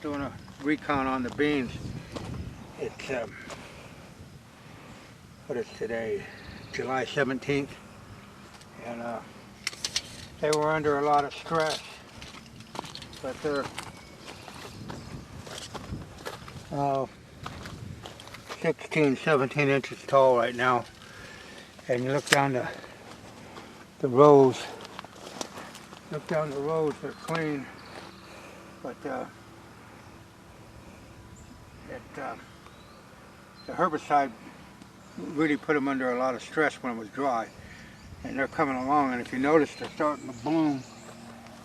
doing a recount on the beans. It's what is today? July 17th, and they were under a lot of stress, but they're 16, 17 inches tall right now. And you look down the rows. Look down the rows, they're clean, but the herbicide really put them under a lot of stress when it was dry, and they're coming along. And if you notice, they're starting to bloom.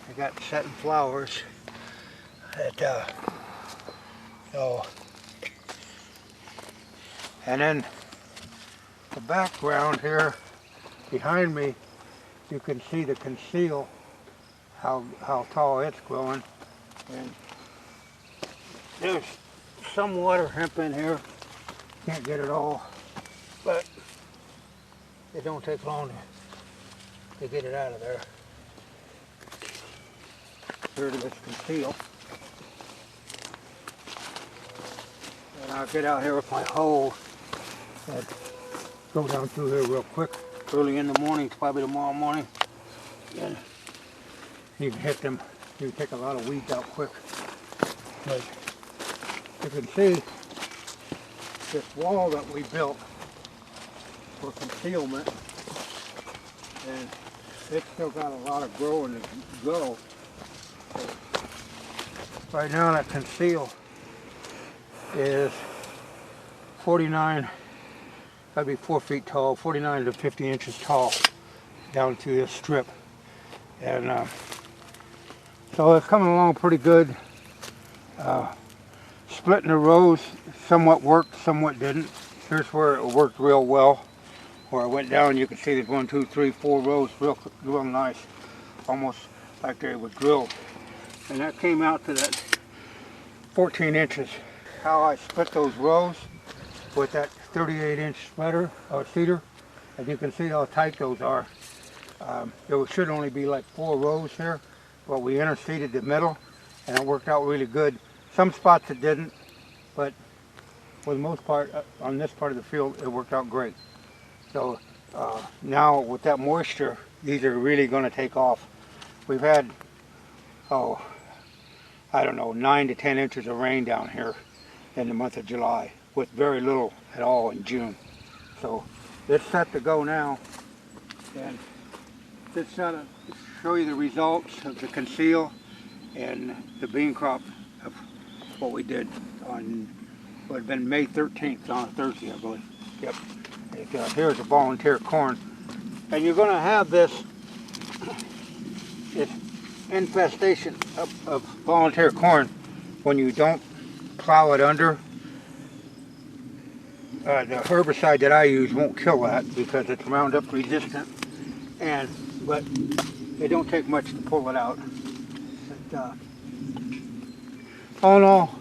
They got setting flowers. And then the background here behind me, you can see the conceal, how tall it's growing. And there's some water hemp in here. Can't get it all, but it don't take long to get it out of there. Here it is concealed. And I'll get out here with my hoe and go down through here real quick. Early in the morning, probably tomorrow morning. And you can hit them. You can take a lot of weeds out quick. But you can see this wall that we built for concealment, and it's still got a lot of growing to go. Right now that conceal is 49, that'd be 4 feet tall, 49 to 50 inches tall down to this strip. And so it's coming along pretty good. Splitting the rows somewhat worked, somewhat didn't. Here's where it worked real well. Where I went down, you can see there's 1, 2, 3, 4 rows, real nice, almost like they were drilled. And that came out to that 14 inches. How I split those rows with that 38-inch splitter or cedar, and you can see how tight those are. There should only be like 4 rows here, but we interseeded the middle, and it worked out really good. Some spots it didn't, but for the most part, on this part of the field, it worked out great. So now with that moisture, these are really going to take off. We've had, I don't know, 9 to 10 inches of rain down here in the month of July, with very little at all in June. So it's set to go now, and it's set to show you the results of the conceal and the bean crop of what we did on what had been May 13th, on a Thursday, I believe. Yep. Here's the volunteer corn, and you're going to have this infestation of volunteer corn when you don't plow it under. The herbicide that I use won't kill that because it's Roundup resistant, but it don't take much to pull it out. But, all in all,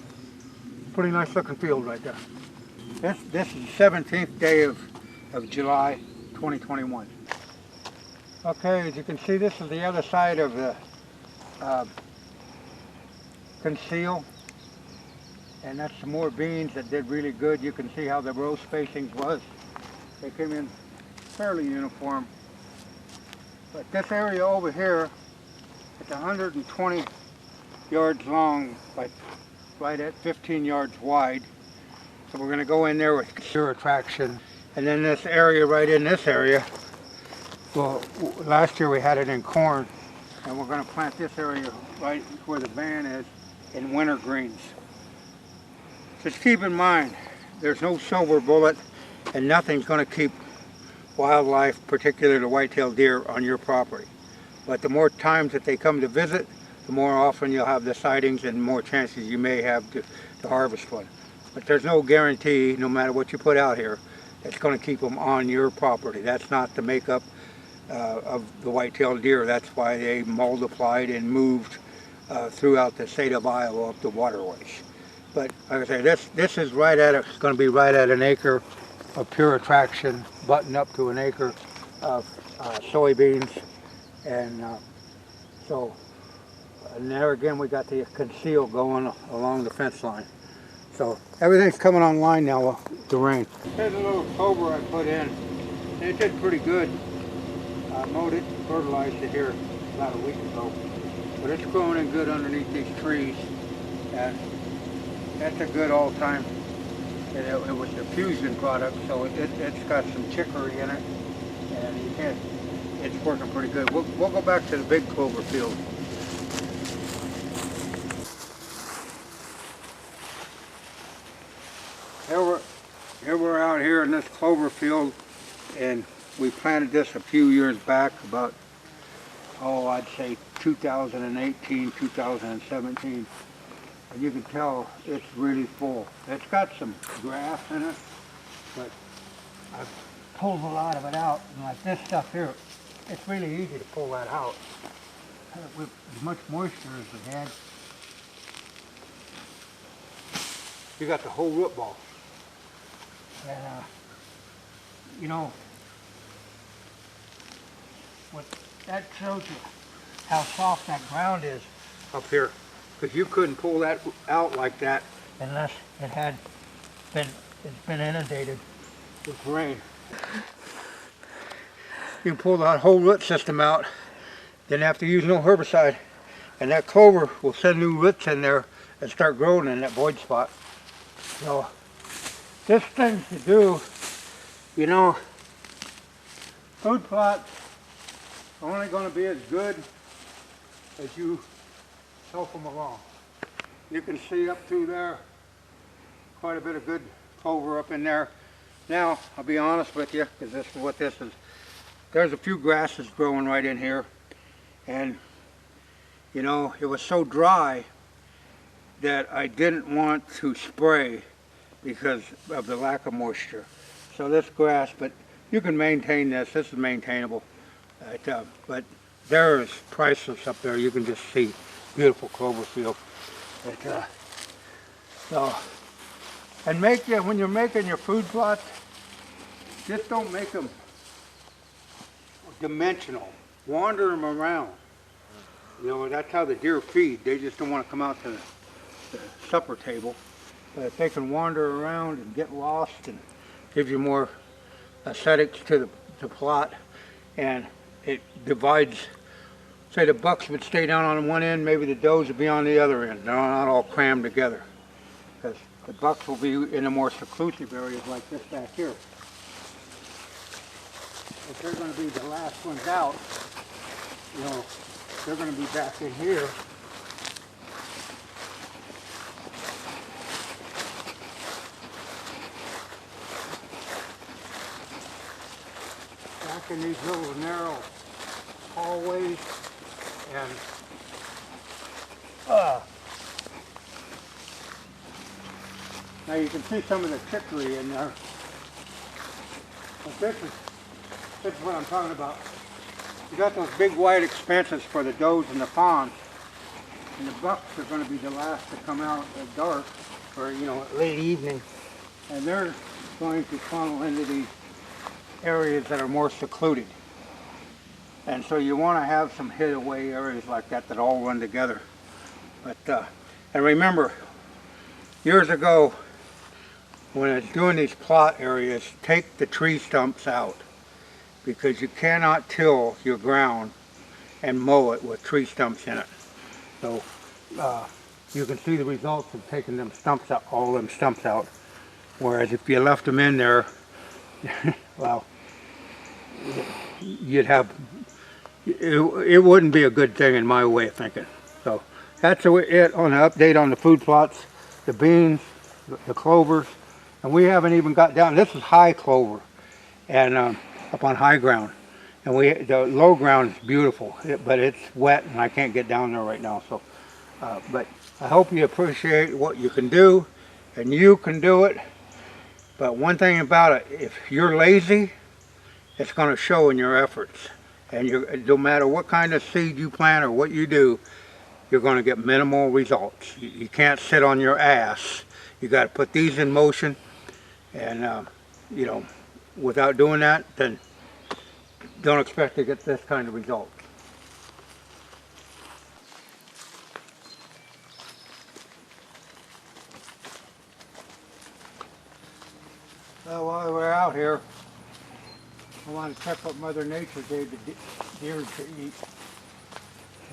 pretty nice looking field right there. This is the 17th day of July 2021. Okay, as you can see, this is the other side of the conceal, and that's some more beans that did really good. You can see how the row spacings was. They came in fairly uniform. But this area over here, it's 120 yards long, but right at 15 yards wide. So we're going to go in there with Pure Attraction. And then this area right in this area, well, last year we had it in corn, and we're going to plant this area right where the van is in winter greens. Just keep in mind, there's no silver bullet, and nothing's going to keep wildlife, particularly the white-tailed deer, on your property. But the more times that they come to visit, the more often you'll have the sightings and more chances you may have to harvest one. But there's no guarantee, no matter what you put out here, that's going to keep them on your property. That's not the makeup of the white-tailed deer. That's why they multiplied and moved throughout the state of Iowa up the waterways. But like I say, this is right at it's going to be right at an acre of Pure Attraction, button up to an acre of soybeans, and so And there again we got the conceal going along the fence line. So everything's coming online now with the rain. Here's a little clover I put in. It did pretty good. I mowed it, fertilized it here about a week ago. But it's growing in good underneath these trees. And that's a good all-time. It was a fusion product, so it's got some chicory in it. And it's working pretty good. We'll go back to the big clover field. Here we're out here in this clover field, and we planted this a few years back, about, I'd say 2018, 2017. And you can tell it's really full. It's got some grass in it, but I've pulled a lot of it out. And like this stuff here, it's really easy to pull that out. With as much moisture as we had, you got the whole root ball. And you know, what that shows you how soft that ground is up here, because you couldn't pull that out like that unless it's been inundated with rain. You can pull that whole root system out, didn't have to use no herbicide, and that clover will send new roots in there and start growing in that void spot. So this thing to do, you know, food plots are only going to be as good as you help them along. You can see up through there quite a bit of good clover up in there. Now, I'll be honest with you, because this is what this is. There's a few grasses growing right in here, and you know, it was so dry that I didn't want to spray because of the lack of moisture. So this grass, but you can maintain this. This is maintainable. But there's priceless up there. You can just see beautiful clover field. So, and when you're making your food plots, just don't make them dimensional. Wander them around. You know, that's how the deer feed. They just don't want to come out to the supper table. But if they can wander around and get lost, and gives you more aesthetics to the plot, and it divides. Say the bucks would stay down on one end, maybe the does would be on the other end. They're not all crammed together, because the bucks will be in the more seclusive areas like this back here. If they're going to be the last ones out, you know, they're going to be back in here. Back in these little narrow hallways, and now you can see some of the chicory in there. But this is what I'm talking about. You got those big wide expanses for the does and the fawns, and the bucks are going to be the last to come out at dark, or you know, late evening, and they're going to funnel into these areas that are more secluded. And so you want to have some hid away areas like that that all run together. But and remember, years ago, when it's doing these plot areas, take the tree stumps out, because you cannot till your ground and mow it with tree stumps in it. So you can see the results of taking them stumps out, all them stumps out. Whereas if you left them in there, well, you'd have, it wouldn't be a good thing in my way of thinking. So that's it on the update on the food plots, the beans, the clovers, and we haven't even got down. This is high clover, and up on high ground, and the low ground is beautiful, but it's wet and I can't get down there right now. So, but I hope you appreciate what you can do, and you can do it. But one thing about it, if you're lazy, it's going to show in your efforts. And no matter what kind of seed you plant or what you do, you're going to get minimal results. You can't sit on your ass. You got to put these in motion, and you know, without doing that, then don't expect to get this kind of result. While we're out here, I want to check what Mother Nature gave the deer to eat.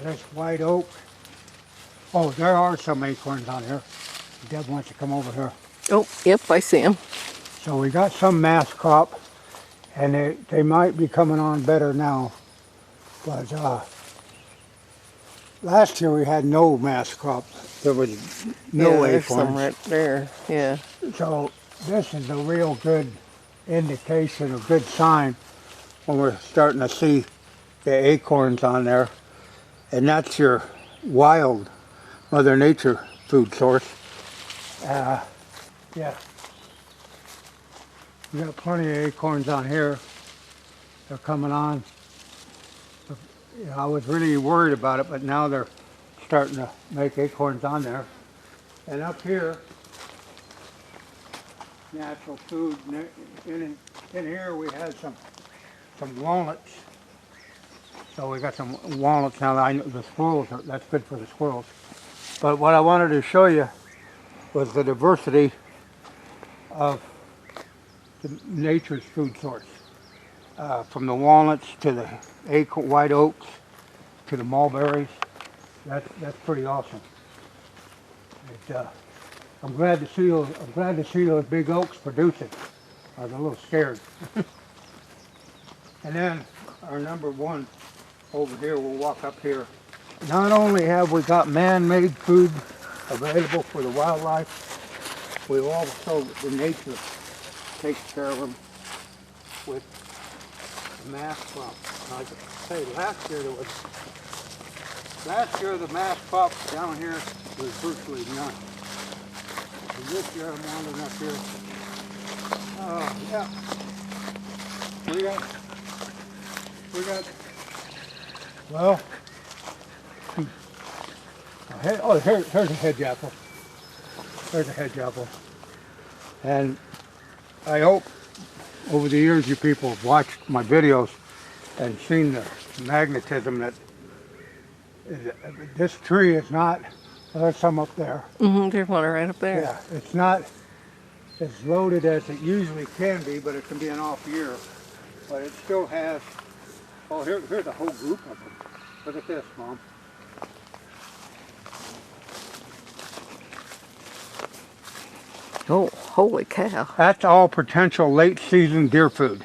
This white oak. Oh, there are some acorns on here. Deb wants to come over here. Oh, yep, I see them. So we got some mass crop, and they might be coming on better now. But last year we had no mass crop. There was no There's acorns. some right there. Yeah. So this is a real good indication, a good sign when we're starting to see the acorns on there. And that's your wild Mother Nature food source. Yeah. We got plenty of acorns on here. They're coming on. You know, I was really worried about it, but now they're starting to make acorns on there. And up here, natural food. In here we had some walnuts. So we got some walnuts now. I know the squirrels, that's good for the squirrels. But what I wanted to show you was the diversity of nature's food source. From the walnuts to the white oaks to the mulberries. That's pretty awesome. I'm glad to see those big oaks producing. I was a little scared. And then our number one over here, we'll walk up here. Not only have we got man-made food available for the wildlife, we also, the nature takes care of them with the mass crop. Like I say, last year the mass crop down here was virtually none. And this year I'm wandering up here. Yeah. We got, well, here's a hedge apple. There's a hedge apple. And I hope over the years you people have watched my videos and seen the magnetism that this tree is not, there's some up there. There's one right up there. Yeah, it's not as loaded as it usually can be, but it can be an off year. But it still has, oh, here's a whole group of them. Look at this, Mom. Oh, holy cow. That's all potential late season deer food.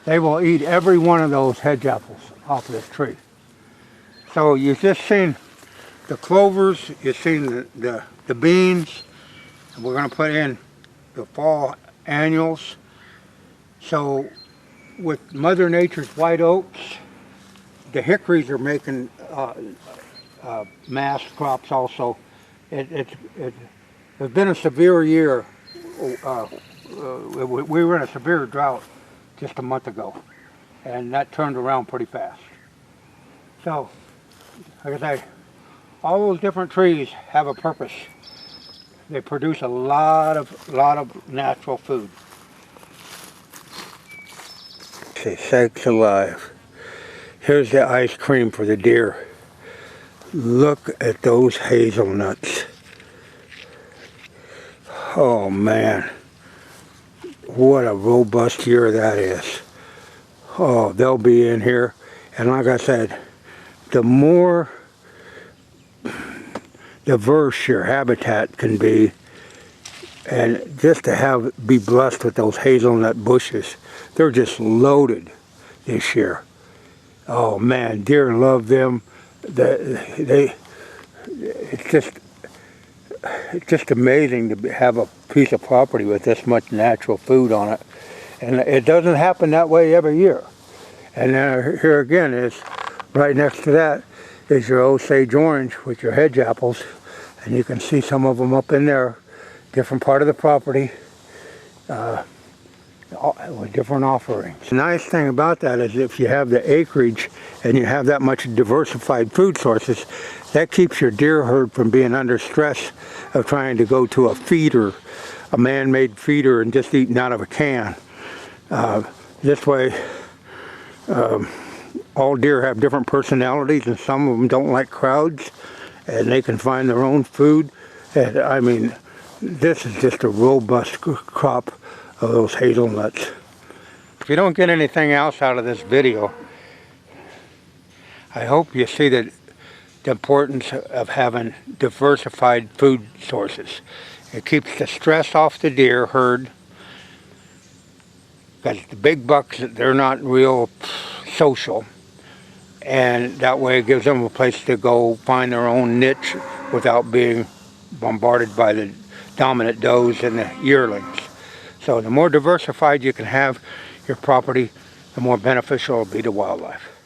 They will eat every one of those hedge apples off of this tree. So you've just seen the clovers, you've seen the beans, and we're going to put in the fall annuals. So with Mother Nature's white oaks, the hickories are making mass crops also. It's been a severe year. We were in a severe drought just a month ago, and that turned around pretty fast. So, like I say, all those different trees have a purpose. They produce a lot of natural food. Say, sakes alive. Here's the ice cream for the deer. Look at those hazelnuts. Oh man, what a robust year that is. Oh, they'll be in here, and like I said, the more diverse your habitat can be, and just to be blessed with those hazelnut bushes, they're just loaded this year. Oh man, deer love them. It's just amazing to have a piece of property with this much natural food on it. And it doesn't happen that way every year. And then here again is, right next to that, is your Osage orange with your hedge apples. And you can see some of them up in there, different part of the property, with different offerings. The nice thing about that is if you have the acreage and you have that much diversified food sources, that keeps your deer herd from being under stress of trying to go to a feeder, a man-made feeder, and just eating out of a can. This way, all deer have different personalities, and some of them don't like crowds, and they can find their own food. And I mean, this is just a robust crop of those hazelnuts. If you don't get anything else out of this video, I hope you see the importance of having diversified food sources. It keeps the stress off the deer herd, because the big bucks, they're not real social, and that way it gives them a place to go find their own niche without being bombarded by the dominant does and the yearlings. So the more diversified you can have your property, the more beneficial it will be to wildlife.